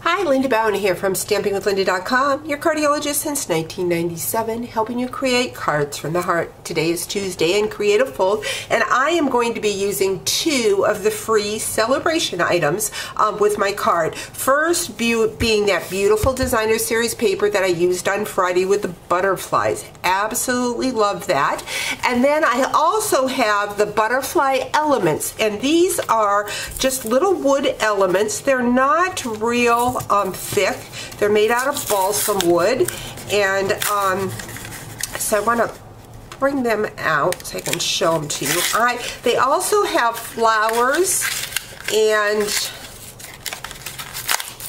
Hi, LindaBauwin here from StampingWithLinda.com, your cardiologist since 1997, helping you create cards from the heart. Today is Tuesday in Creative Fold, and I am going to be using two of the free Sale-a-Bration items with my card. First being that beautiful designer series paper that I used on Friday with the butterflies. Absolutely love that. And then I also have the butterfly elements, and these are just little wood elements. They're not real thick. They're made out of balsam wood, and so I want to bring them out so I can show them to you. They also have flowers and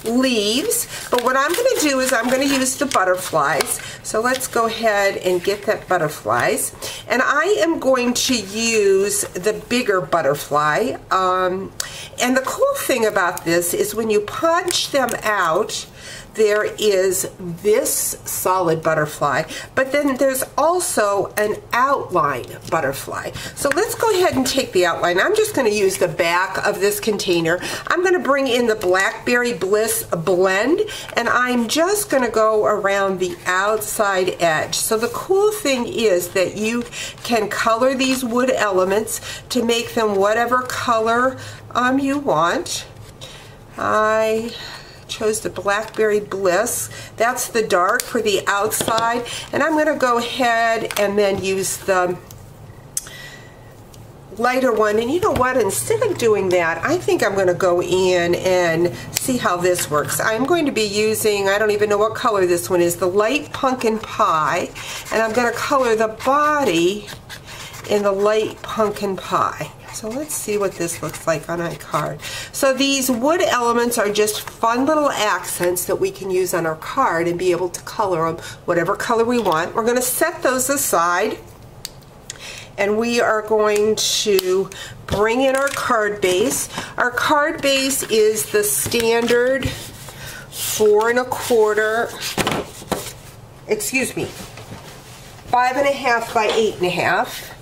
leaves, but what I'm going to do is I'm going to use the butterflies. So let's go ahead and get that butterflies, and I am going to use the bigger butterfly, and the cool thing about this is when you punch them out, there is this solid butterfly, but then there's also an outline butterfly. So let's go ahead and take the outline. I'm just going to use the back of this container. I'm going to bring in the Blackberry Bliss blend, and I'm just going to go around the outside edge. So the cool thing is that you can color these wood elements to make them whatever color you want. I chose the Blackberry Bliss. That's the dark for the outside, and I'm going to go ahead and then use the lighter one. And you know what, instead of doing that, I think I'm going to go in and see how this works. I'm going to be using, I don't even know what color this one is, the light pumpkin pie, and I'm going to color the body in the light pumpkin pie. So let's see what this looks like on my card. So these wood elements are just fun little accents that we can use on our card and be able to color them whatever color we want. We're going to set those aside, and we are going to bring in our card base. Our card base is the standard 4 1/4, excuse me, 5 1/2 by 8 1/2.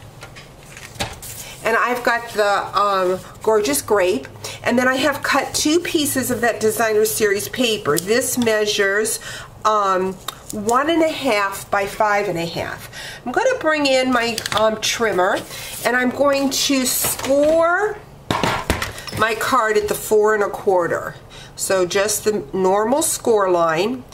And I've got the gorgeous grape, and then I have cut 2 pieces of that designer series paper. This measures 1 1/2 by 5 1/2. I'm going to bring in my trimmer, and I'm going to score my card at the 4 1/4. So just the normal score line.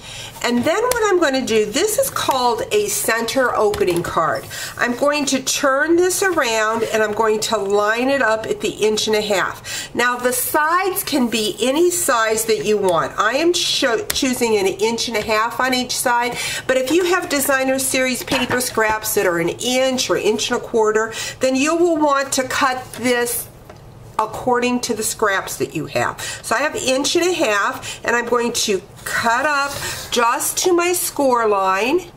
And then what I'm going to do, this is called a center opening card. I'm going to turn this around, and I'm going to line it up at the 1 1/2. Now the sides can be any size that you want. I am choosing an 1 1/2 on each side, but if you have designer series paper scraps that are 1 inch or 1 1/4, then you will want to cut this according to the scraps that you have. So I have 1 1/2, and I'm going to cut up just to my score line.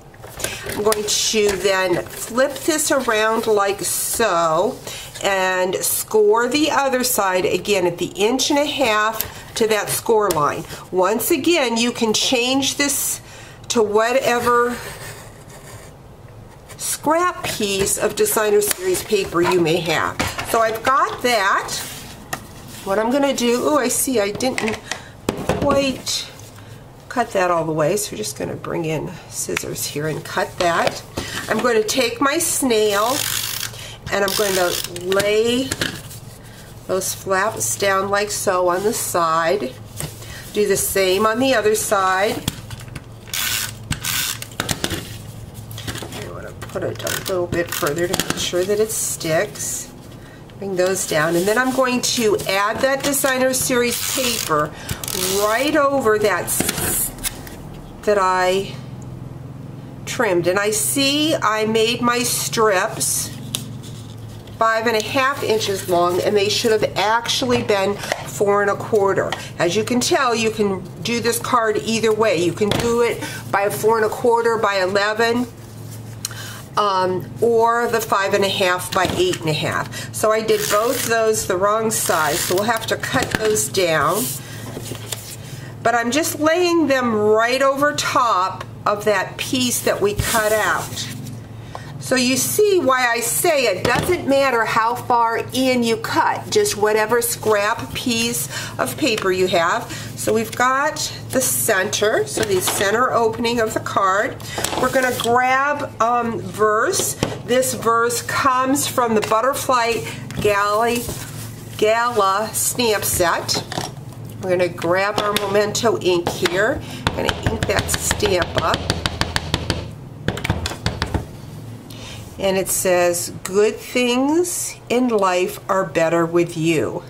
I'm going to then flip this around like so and score the other side again at the 1 1/2 to that score line. Once again, you can change this to whatever scrap piece of designer series paper you may have. So I've got that. What I'm going to do, oh, I see I didn't quite cut that all the way, so we're just going to bring in scissors here and cut that. I'm going to take my snail, and I'm going to lay those flaps down like so on the side. Do the same on the other side. Put it a little bit further to make sure that it sticks. Bring those down, and then I'm going to add that designer series paper right over that I trimmed. And I see I made my strips 5 1/2 inches long, and they should have actually been 4 1/4. As you can tell, you can do this card either way. You can do it by 4 1/4 by 11. Or the 5 1/2 by 8 1/2. So I did both those the wrong size, so we'll have to cut those down. But I'm just laying them right over top of that piece that we cut out. So you see why I say it doesn't matter how far in you cut, just whatever scrap piece of paper you have. So we've got the center, so the center opening of the card. We're going to grab verse. This verse comes from the Butterfly Gala stamp set. We're going to grab our Memento ink here. I'm going to ink that stamp up. And it says, "Good things in life are better with you."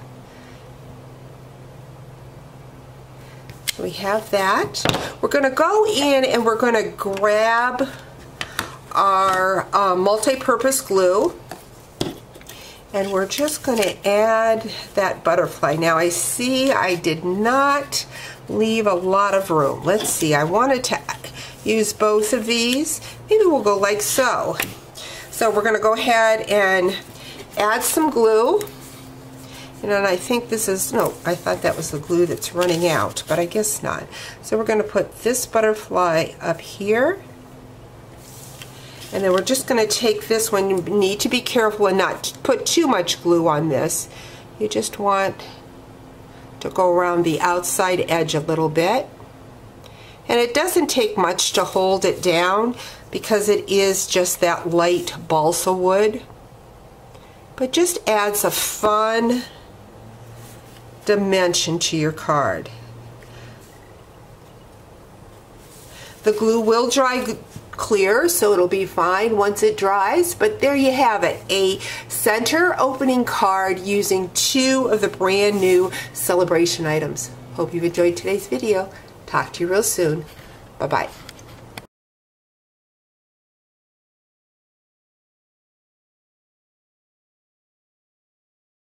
So we have that. We're going to go in and we're going to grab our multi-purpose glue. And we're just going to add that butterfly. Now I see I did not leave a lot of room. Let's see, I wanted to use both of these. Maybe we'll go like so. So we're going to go ahead and add some glue. And then I think this is, no, I thought that was the glue that's running out, but I guess not. So we're going to put this butterfly up here. And then we're just going to take this one. You need to be careful and not put too much glue on this. You just want to go around the outside edge a little bit. And it doesn't take much to hold it down because it is just that light balsa wood. But just adds a fun dimension to your card. The glue will dry clear, so it'll be fine once it dries, but there you have it, a center opening card using 2 of the brand new Sale-a-Bration items. Hope you've enjoyed today's video. Talk to you real soon. Bye-bye.